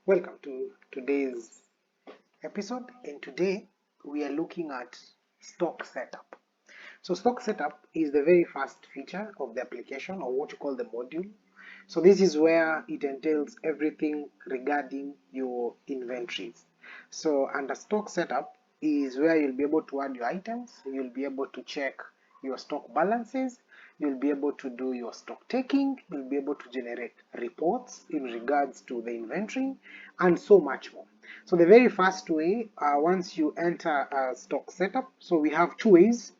Welcome to today's episode, and today we are looking at stock setup. So stock setup is the very first feature of the application, or what you call the module. So this is where it entails everything regarding your inventories. So under stock setup is where you'll be able to add your items, you'll be able to check your stock balances, you'll be able to do your stock taking, you'll be able to generate reports in regards to the inventory, and so much more. So the very first way, once you enter stock setup, so we have two ways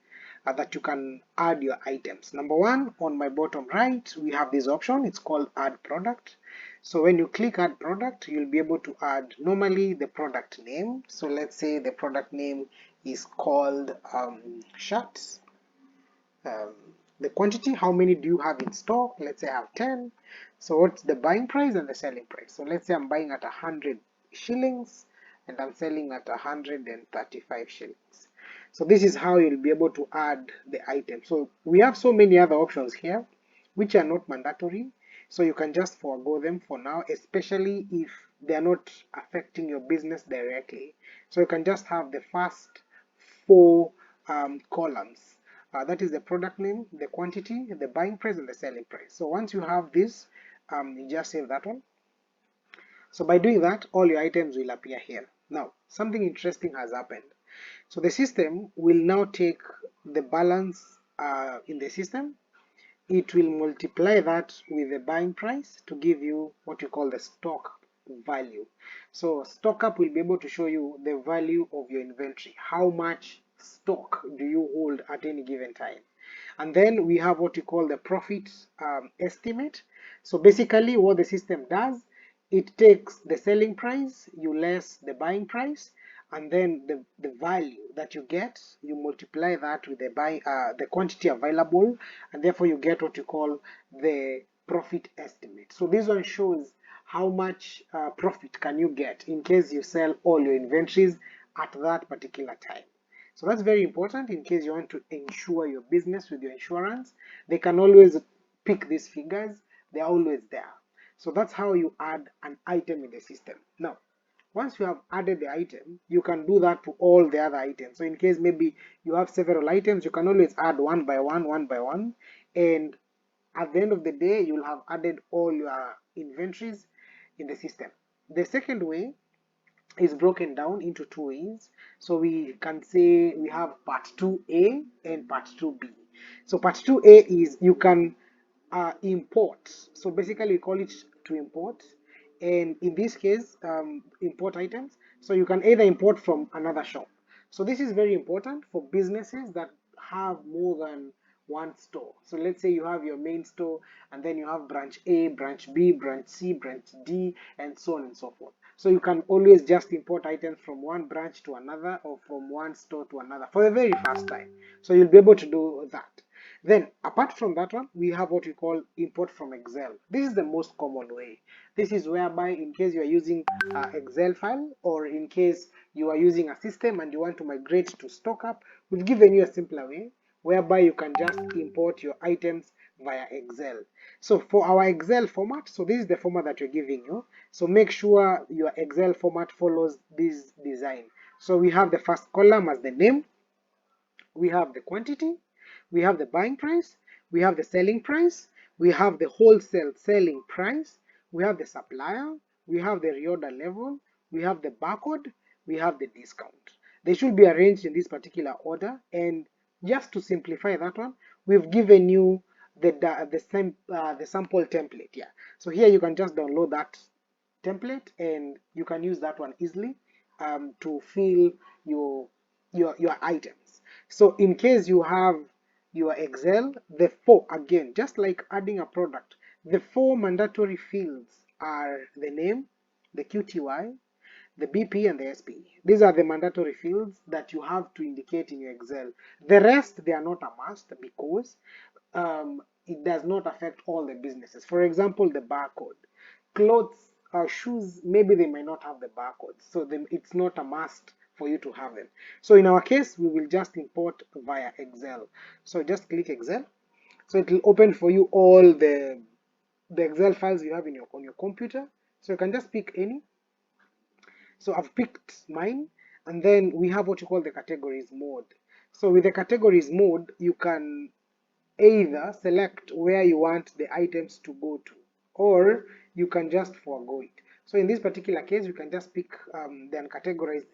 that you can add your items. Number one, on my bottom right, we have this option. It's called add product. So when you click add product, you'll be able to add normally the product name. So let's say the product name is called shirts. Um, the quantity, how many do you have in stock? Let's say I have 10. So what's the buying price and the selling price? So let's say I'm buying at 100 shillings and I'm selling at 135 shillings. So this is how you'll be able to add the item. So we have so many other options here which are not mandatory, so you can just forego them for now, especially if they are not affecting your business directly. So you can just have the first four columns. That is the product name, the quantity, the buying price, and the selling price. So once you have this, you just save that one. So by doing that, all your items will appear here. Now, something interesting has happened. So the system will now take the balance in the system. It will multiply that with the buying price to give you what you call the stock value. So StockApp will be able to show you the value of your inventory. How much stock do you hold at any given time? And then we have what you call the profit estimate. So basically what the system does, it takes the selling price, you less the buying price, and then the value that you get, you multiply that with the quantity available, and therefore you get what you call the profit estimate. So this one shows how much profit can you get in case you sell all your inventories at that particular time. So that's very important in case you want to insure your business with your insurance. They can always pick these figures, they're always there. So that's how you add an item in the system. Now, once you have added the item, you can do that to all the other items. So in case maybe you have several items, you can always add one by one, and at the end of the day, you'll have added all your inventories in the system. The second way is broken down into two ways. So we can say we have part 2A and part 2B. So part 2A is you can import. So basically we call it to import. And in this case, import items. So you can either import from another shop. So this is very important for businesses that have more than one store. So let's say you have your main store, and then you have branch A, branch B, branch C, branch D, and so on and so forth. So you can always just import items from one branch to another, or from one store to another for the very first time. So you'll be able to do that. Then apart from that one, we have what we call import from Excel. This is the most common way. This is whereby in case you are using Excel file, or in case you are using a system and you want to migrate to StockApp, we've given you a simpler way whereby you can just import your items via Excel. So for our Excel format, so this is the format that we're giving you. So make sure your Excel format follows this design. So we have the first column as the name, we have the quantity, we have the buying price, we have the selling price, we have the wholesale selling price, we have the supplier, we have the reorder level, we have the barcode, we have the discount. They should be arranged in this particular order, and just to simplify that one, we've given you the sample template here. So here you can just download that template and you can use that one easily to fill your items. So in case you have your Excel, the four, again, just like adding a product, the four mandatory fields are the name, the QTY, the BP, and the SP. These are the mandatory fields that you have to indicate in your Excel. The rest, they are not a must because it does not affect all the businesses. For example, the barcode. Clothes, shoes, maybe they might not have the barcodes, so it's not a must for you to have them. So in our case, we will just import via Excel. So just click Excel. So it will open for you all the Excel files you have on your computer. So you can just pick any. So I've picked mine, and then we have what you call the categories mode. So with the categories mode, you can either select where you want the items to go to, or you can just forego it. So in this particular case, you can just pick the uncategorized.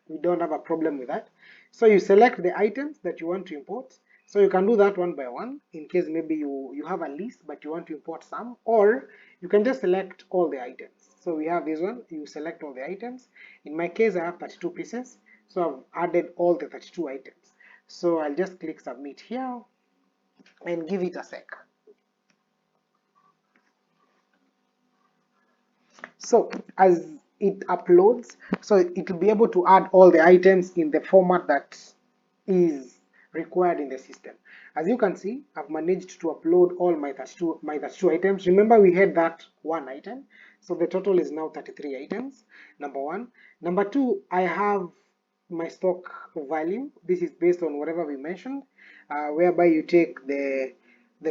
We don't have a problem with that. So you select the items that you want to import. So you can do that one by one in case maybe you have a list but you want to import some, or you can just select all the items. So we have this one, you select all the items. In my case, I have 32 pieces, so I've added all the 32 items. So I'll just click submit here and give it a sec. So as it uploads, so it will be able to add all the items in the format that is required in the system. As you can see, I've managed to upload all my 32 items. Remember, we had that one item, so the total is now 33 items, number one. Number two, I have my stock value. This is based on whatever we mentioned, whereby you take the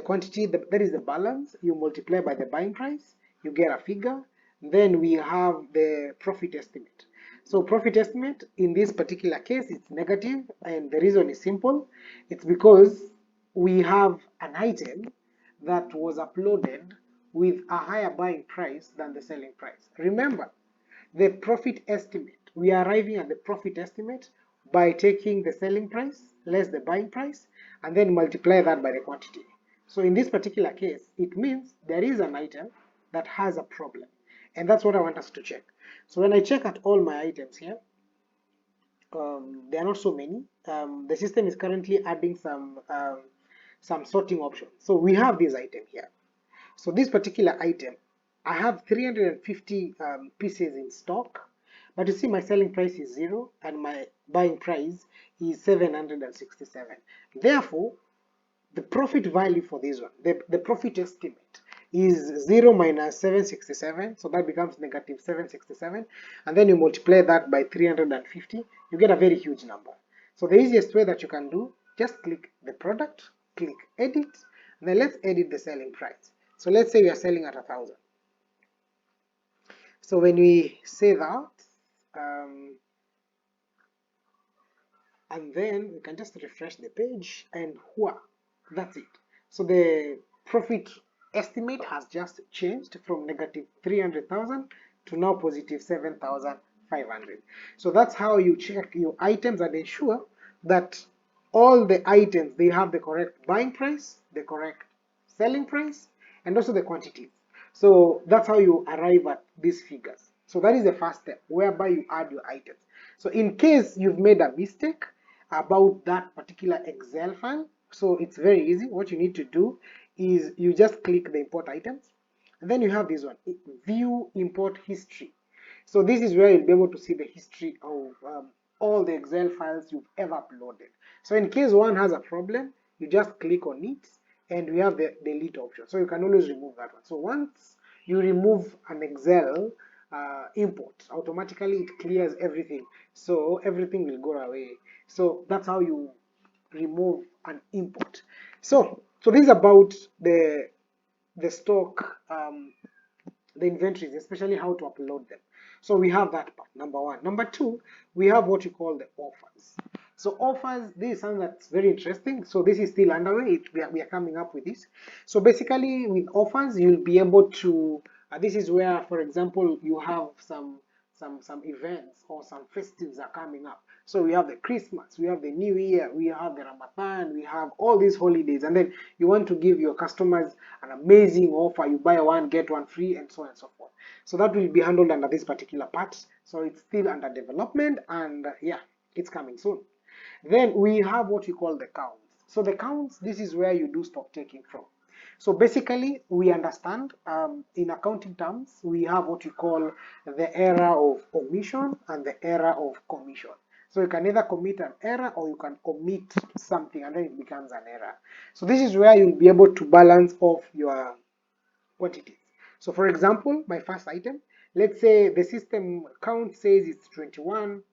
quantity, that is the balance, you multiply by the buying price, you get a figure. Then we have the profit estimate. So profit estimate in this particular case, it's negative, and the reason is simple. It's because we have an item that was uploaded with a higher buying price than the selling price. Remember, the profit estimate, we are arriving at the profit estimate by taking the selling price less the buying price and then multiply that by the quantity. So in this particular case, it means there is an item that has a problem, and that's what I want us to check. So when I check at all my items here, there are not so many. The system is currently adding some sorting options. So we have this item here. So this particular item, I have 350 pieces in stock, but you see my selling price is 0 and my buying price is 767. Therefore, the profit value for this one, the profit estimate is 0 minus 767, so that becomes negative 767, and then you multiply that by 350, you get a very huge number. So the easiest way that you can do, just click the product, click edit, and then let's edit the selling price. So let's say we are selling at 1,000. So when we say that, and then we can just refresh the page, and whoa, that's it. So the profit estimate has just changed from negative 300,000 to now positive 7,500. So that's how you check your items and ensure that all the items, they have the correct buying price, the correct selling price, and also the quantities. So that's how you arrive at these figures. So that is the first step, whereby you add your items. So in case you've made a mistake about that particular Excel file, so it's very easy. What you need to do is you just click the import items, and then you have this one, view import history. So this is where you'll be able to see the history of all the Excel files you've ever uploaded. So in case one has a problem, you just click on it, and we have the delete option. So you can always remove that one. So once you remove an Excel import, automatically it clears everything. So everything will go away. So that's how you remove an import. So this is about the stock, the inventories, especially how to upload them. So we have that part, number one. Number two, we have what you call the offers. So offers, this is something that's very interesting. So this is still underway. We are coming up with this. So basically with offers, you'll be able to, this is where, for example, you have some events or some festives are coming up. So we have the Christmas, we have the New Year, we have the Ramadan, we have all these holidays, and then you want to give your customers an amazing offer. You buy one, get one free, and so on and so forth. So that will be handled under this particular part. So it's still under development, and yeah, it's coming soon. Then we have what we call the counts. So the counts, this is where you do stock taking from. So basically, we understand in accounting terms, we have what we call the error of omission and the error of commission. So you can either commit an error or you can omit something and then it becomes an error. So this is where you'll be able to balance off your quantities. So for example, my first item, let's say the system count says it's 21,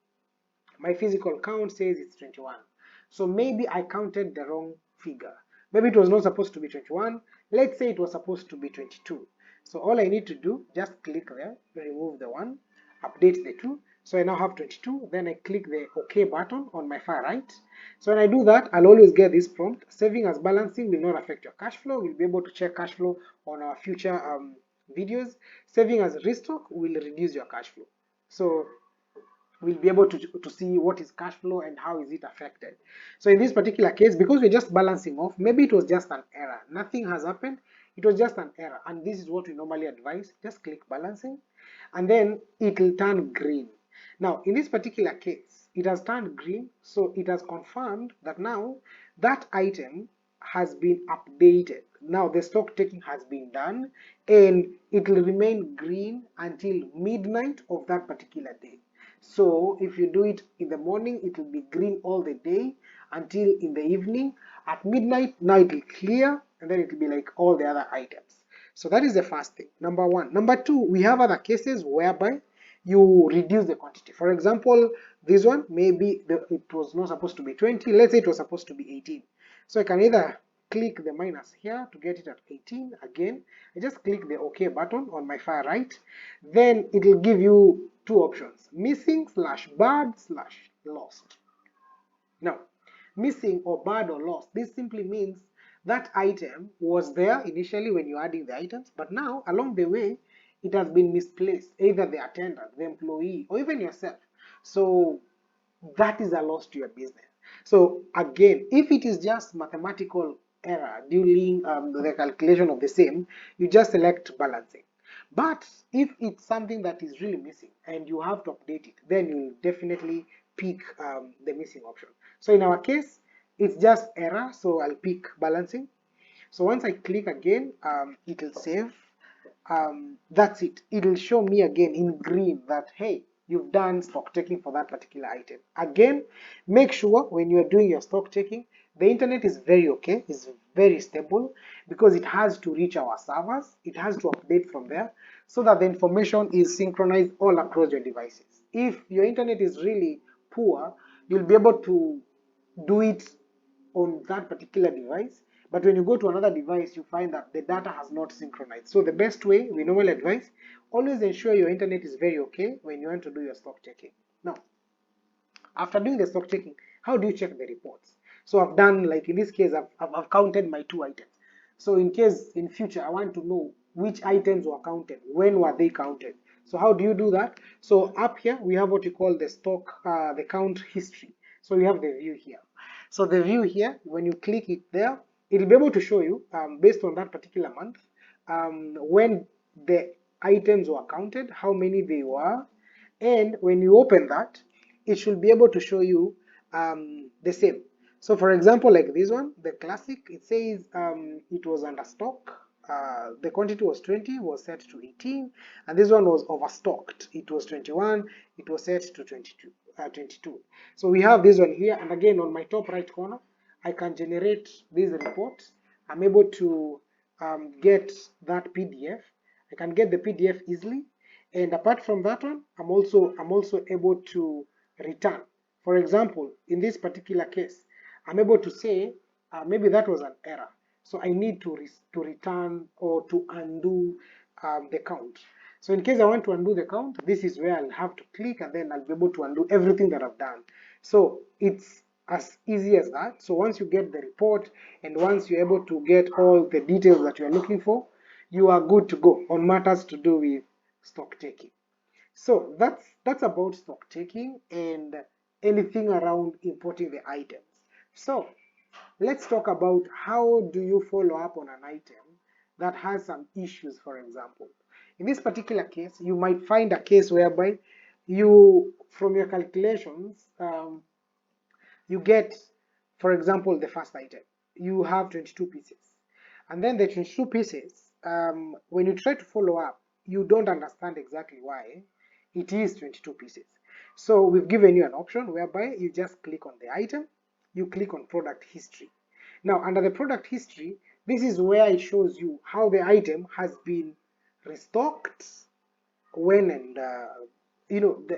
my physical count says it's 21. So maybe I counted the wrong figure. Maybe it was not supposed to be 21. Let's say it was supposed to be 22. So all I need to do, just click there, remove the 1, update the 2. So I now have 22. Then I click the OK button on my far right. So when I do that, I'll always get this prompt: saving as balancing will not affect your cash flow. We'll be able to check cash flow on our future videos. Saving as restock will reduce your cash flow. So we'll be able to see what is cash flow and how is it affected. So in this particular case, because we're just balancing off, maybe it was just an error. Nothing has happened. It was just an error. And this is what we normally advise. Just click balancing and then it will turn green. Now, in this particular case, it has turned green. So it has confirmed that now that item has been updated. Now the stock taking has been done and it will remain green until midnight of that particular day. So if you do it in the morning, it will be green all the day until in the evening. At midnight, now it will clear and then it will be like all the other items. So that is the first thing, number one. Number two, we have other cases whereby you reduce the quantity. For example, this one, maybe it was not supposed to be 20. Let's say it was supposed to be 18. So I can either click the minus here to get it at 18. Again, I just click the OK button on my far right. Then it will give you two options: missing / bad / lost. Now, missing or bad or lost, this simply means that item was there initially when you're adding the items, but now along the way it has been misplaced, either the attendant, the employee, or even yourself. So that is a loss to your business. So again, if it is just mathematical error during the calculation of the same, you just select balancing. But if it's something that is really missing and you have to update it, then you definitely pick the missing option. So in our case, it's just error, so I'll pick balancing. So once I click again, it will save. That's it. It will show me again in green that, hey, you've done stock taking for that particular item. Again, make sure when you are doing your stock taking, the internet is very okay, is very stable, because it has to reach our servers, it has to update from there, so that the information is synchronized all across your devices. If your internet is really poor, you'll be able to do it on that particular device, but when you go to another device, you find that the data has not synchronized. So the best way, we normally advise, always ensure your internet is very okay when you want to do your stock checking. Now, after doing the stock checking, how do you check the reports? So I've done, like in this case, I've counted my 2 items. So in case in future I want to know which items were counted, when were they counted. So how do you do that? So up here we have what you call the stock, the count history. So we have the view here. So the view here, when you click it there, it will be able to show you based on that particular month when the items were counted, how many they were, and when you open that, it should be able to show you the same. So for example, like this one, the classic, it says it was under stock. The quantity was 20, was set to 18, and this one was overstocked. It was 21, it was set to 22. So we have this one here, and again on my top right corner, I can generate this report. I'm able to get that PDF. I can get the PDF easily, and apart from that one, I'm also able to return. For example, in this particular case, I'm able to say maybe that was an error, so I need to return or to undo the count. So in case I want to undo the count, this is where I'll have to click, and then I'll be able to undo everything that I've done. So it's as easy as that. So once you get the report and once you're able to get all the details that you're looking for, you are good to go on matters to do with stock taking. So that's about stock taking and anything around importing the items. So let's talk about how do you follow up on an item that has some issues. For example, in this particular case, you might find a case whereby you, from your calculations, you get, for example, the first item, you have 22 pieces, and then the 22 pieces, when you try to follow up, you don't understand exactly why it is 22 pieces. So we've given you an option whereby you just click on the item, you click on product history. Now under the product history, this is where it shows you how the item has been restocked, when, and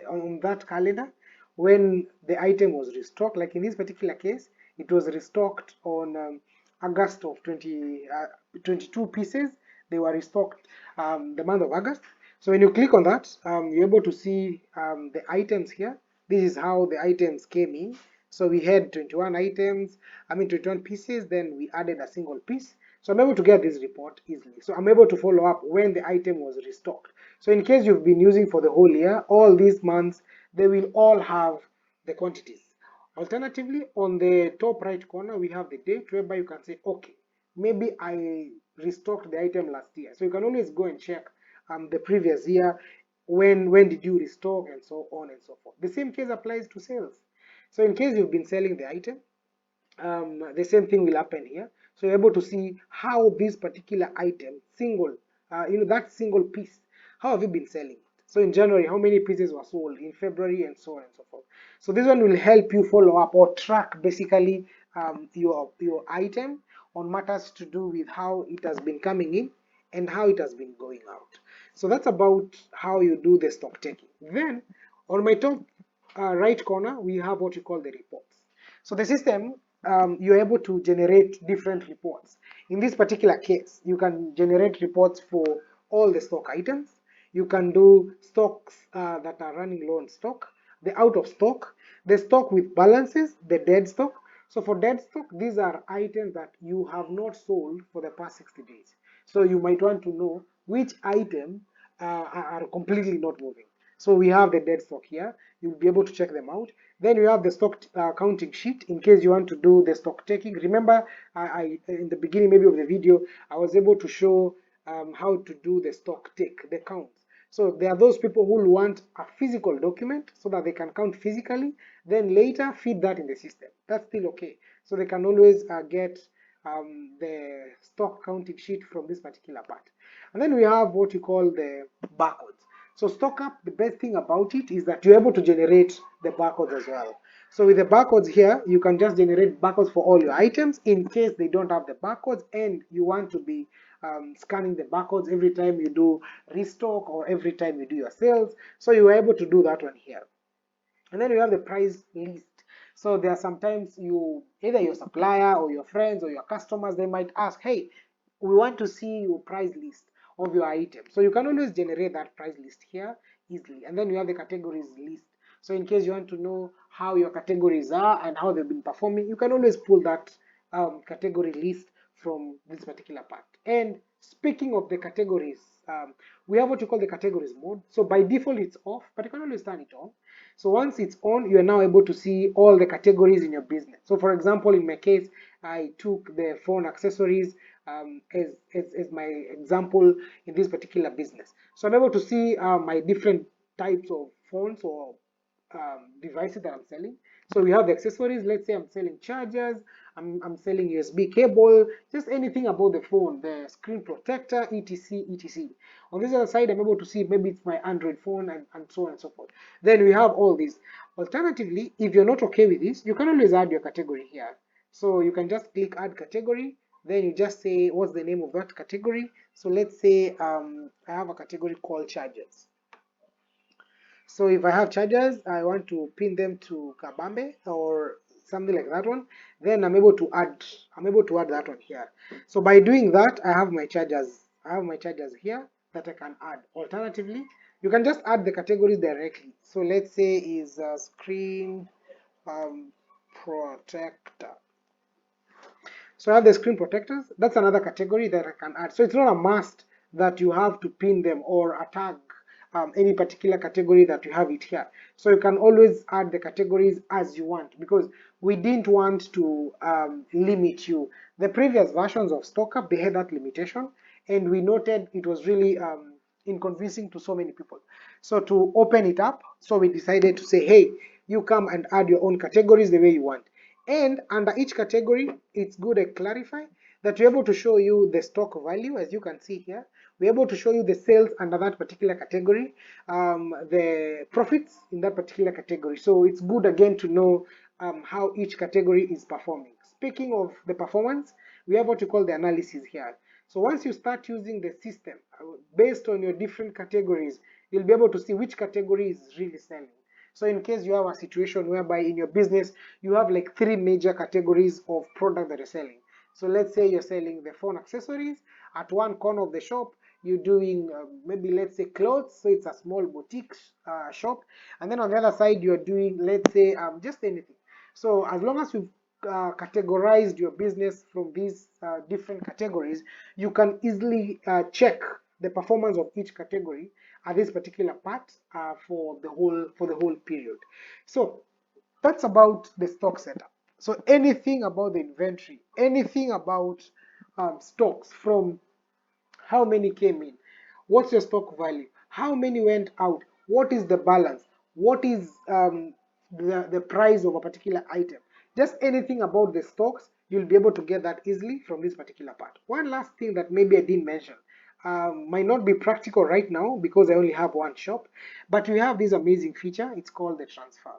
on that calendar, when the item was restocked. Like in this particular case, it was restocked on August of 22 pieces. They were restocked the month of August. So when you click on that, you're able to see the items here. This is how the items came in. So we had 21 items, 21 pieces, then we added a single piece. So I'm able to get this report easily. So I'm able to follow up when the item was restocked. So in case you've been using for the whole year, all these months, they will all have the quantities. Alternatively, on the top right corner, we have the date whereby you can say, okay, maybe I restocked the item last year. So you can always go and check the previous year, when did you restock, and so on and so forth. The same case applies to sales. So in case you've been selling the item, the same thing will happen here. So you're able to see how this particular item, single, that single piece, how have you been selling it? So in January, how many pieces were sold? In February, and so on and so forth. So this one will help you follow up or track basically your item on matters to do with how it has been coming in and how it has been going out. So that's about how you do the stock taking. Then on my top right corner, we have what you call the reports. So the system, you're able to generate different reports. In this particular case, you can generate reports for all the stock items. You can do stocks that are running low on stock, the out of stock, the stock with balances, the dead stock. So for dead stock, these are items that you have not sold for the past 60 days. So you might want to know which item are completely not moving. So we have the dead stock here. You'll be able to check them out. Then you have the stock counting sheet in case you want to do the stock taking. Remember, I in the beginning maybe of the video, I was able to show how to do the stock take, the counts. So there are those people who want a physical document so that they can count physically, then later feed that in the system. That's still okay. So they can always get the stock counting sheet from this particular part. And then we have what you call the barcodes. So StockApp, the best thing about it is that you're able to generate the barcodes as well. So with the barcodes here, you can just generate barcodes for all your items in case they don't have the barcodes and you want to be scanning the barcodes every time you do restock or every time you do your sales. So you are able to do that one here. And then you have the price list. So there are sometimes either your supplier or your friends or your customers, they might ask, hey, we want to see your price list of your item. So you can always generate that price list here easily. And then you have the categories list. So in case you want to know how your categories are and how they've been performing, you can always pull that category list from this particular part. And speaking of the categories, we have what you call the categories mode. So by default it's off, but you can always turn it on. So once it's on, you are now able to see all the categories in your business. So for example, in my case, I took the phone accessories as my example in this particular business. So I'm able to see my different types of phones or devices that I'm selling. So we have the accessories. Let's say I'm selling chargers, I'm selling USB cable, just anything about the phone, the screen protector, etc, etc. On this other side, I'm able to see maybe it's my Android phone and so on and so forth. Then we have all these. Alternatively, if you're not okay with this, you can always add your category here. So you can just click add category, then you just say what's the name of that category. So let's say I have a category called chargers. So if I have chargers, I want to pin them to Kabambe or something like that one, then I'm able to add that one here. So by doing that, I have my chargers here that I can add. Alternatively, you can just add the categories directly. So let's say is a screen protector. So I have the screen protectors. That's another category that I can add. So it's not a must that you have to pin them or a tag any particular category that you have it here. So you can always add the categories as you want because we didn't want to limit you. The previous versions of StockApp, they had that limitation and we noted it was really inconveniencing to so many people. So to open it up, so we decided to say, hey, you come and add your own categories the way you want. And under each category, it's good to clarify that we're able to show you the stock value, as you can see here. We're able to show you the sales under that particular category, the profits in that particular category. So it's good again to know how each category is performing. Speaking of the performance, we have what you call the analysis here. So once you start using the system, based on your different categories, you'll be able to see which category is really selling. So in case you have a situation whereby in your business, you have like 3 major categories of product that you're selling. So let's say you're selling the phone accessories. At one corner of the shop, you're doing maybe let's say clothes, so it's a small boutique shop, and then on the other side you're doing, let's say, just anything. So as long as you've categorized your business from these different categories, you can easily check the performance of each category at this particular part for the whole period. So that's about the stock setup. So anything about the inventory, anything about stocks, from how many came in, what's your stock value, how many went out, what is the balance, what is the price of a particular item, just anything about the stocks, you'll be able to get that easily from this particular part. One last thing that maybe I didn't mention, might not be practical right now because I only have one shop, but we have this amazing feature. It's called the transfer.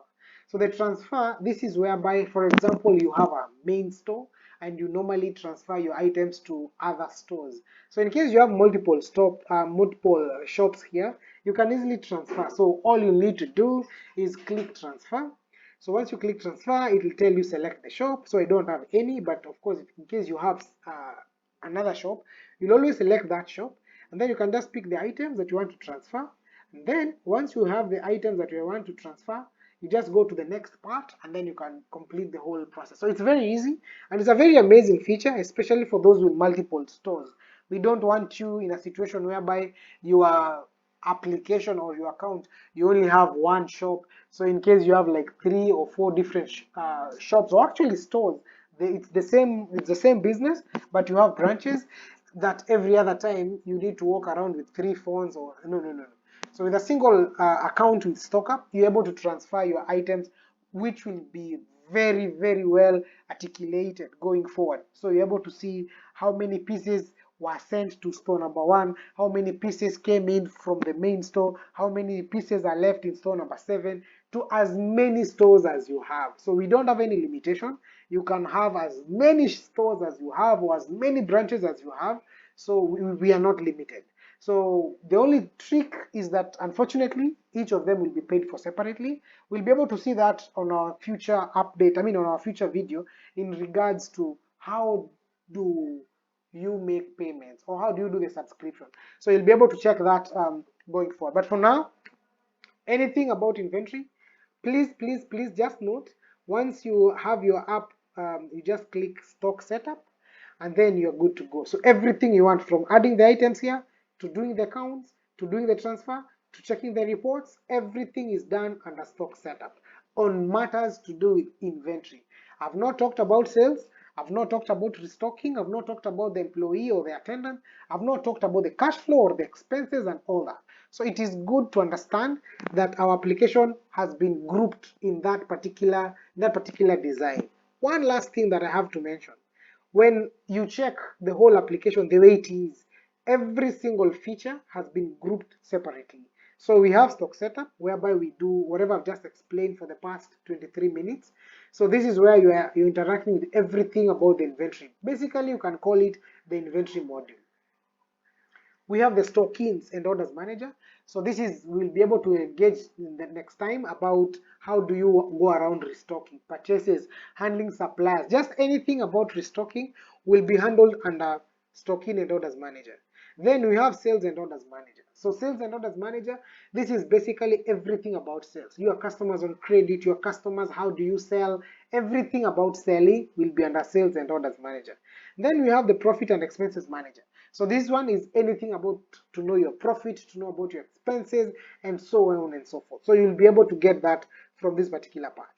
So the transfer, this is whereby, for example, you have a main store and you normally transfer your items to other stores. So in case you have multiple shops here, you can easily transfer. So all you need to do is click transfer. So once you click transfer, it will tell you select the shop. So I don't have any, but of course, in case you have another shop, you'll always select that shop, and then you can just pick the items that you want to transfer. And then once you have the items that you want to transfer, you just go to the next part and then you can complete the whole process. So it's very easy and it's a very amazing feature, especially for those with multiple stores. We don't want you in a situation whereby your application or your account, you only have one shop. So in case you have like 3 or 4 different shops, or actually stores, it's the same business, but you have branches that every other time you need to walk around with 3 phones, or no. So with a single account with StockApp, you're able to transfer your items, which will be very well articulated going forward. So you're able to see how many pieces were sent to store number 1, how many pieces came in from the main store, how many pieces are left in store number 7, to as many stores as you have. So we don't have any limitation. You can have as many stores as you have, or as many branches as you have. So we are not limited. So the only trick is that, unfortunately, each of them will be paid for separately. We'll be able to see that on our future update, on our future video, in regards to how do you make payments, or how do you do the subscription. So you'll be able to check that going forward. But for now, anything about inventory, please just note, once you have your app, you just click stock setup, and then you're good to go. So everything you want, from adding the items here, to doing the counts, to doing the transfer, to checking the reports, everything is done under stock setup on matters to do with inventory. I've not talked about sales, I've not talked about restocking, I've not talked about the employee or the attendant, I've not talked about the cash flow or the expenses and all that. So it is good to understand that our application has been grouped in that particular design. One last thing that I have to mention, when you check the whole application the way it is, every single feature has been grouped separately. So we have stock setup, whereby we do whatever I've just explained for the past 23 minutes. So this is where you're interacting with everything about the inventory. Basically, you can call it the inventory module. We have the stock-ins and orders manager. So this is, we'll be able to engage in the next time about how do you go around restocking, purchases, handling suppliers, just anything about restocking will be handled under stock-in and orders manager. Then we have sales and orders manager. So sales and orders manager, this is basically everything about sales. Your customers on credit, your customers, how do you sell, everything about selling will be under sales and orders manager. Then we have the profit and expenses manager. So this one is anything about to know your profit, to know about your expenses, and so on and so forth. So you'll be able to get that from this particular part.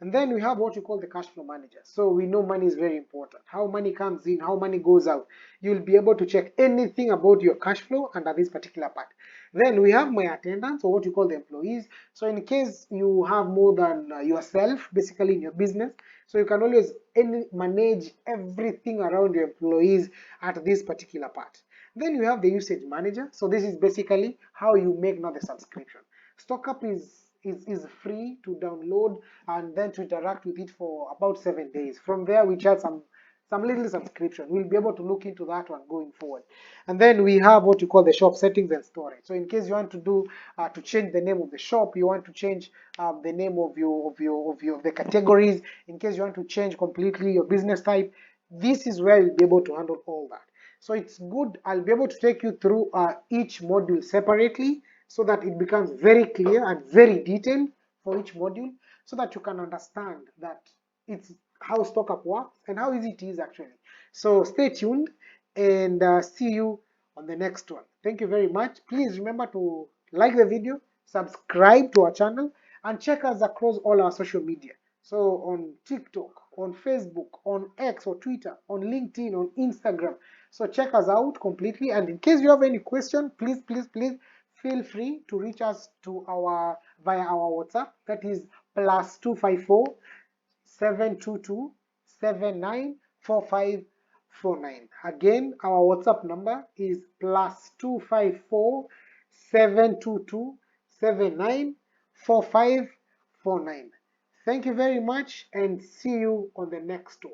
And then we have what you call the cash flow manager. So we know money is very important. How money comes in, how money goes out. You'll be able to check anything about your cash flow under this particular part. Then we have my attendants, or what you call the employees. So in case you have more than yourself, basically in your business, so you can always manage everything around your employees at this particular part. Then you have the usage manager. So this is basically how you make now the subscription. StockApp is free to download and then to interact with it for about 7 days. From there, we charge some little subscription. We'll be able to look into that one going forward. And then we have what you call the shop settings and storage. So in case you want to do to change the name of the shop, you want to change the name of the categories, in case you want to change completely your business type, this is where you'll be able to handle all that. So it's good. I'll be able to take you through each module separately so that it becomes very clear and very detailed for each module so that you can understand that it's how StockApp works and how easy it is actually. So stay tuned and see you on the next one. Thank you very much. Please remember to like the video, subscribe to our channel, and check us across all our social media. So on TikTok, on Facebook, on X or Twitter, on LinkedIn, on Instagram. So check us out completely. And in case you have any question, please feel free to reach us to our via our WhatsApp. That is +254 722 794549. Again, our WhatsApp number is +254 722 794549. Thank you very much and see you on the next one.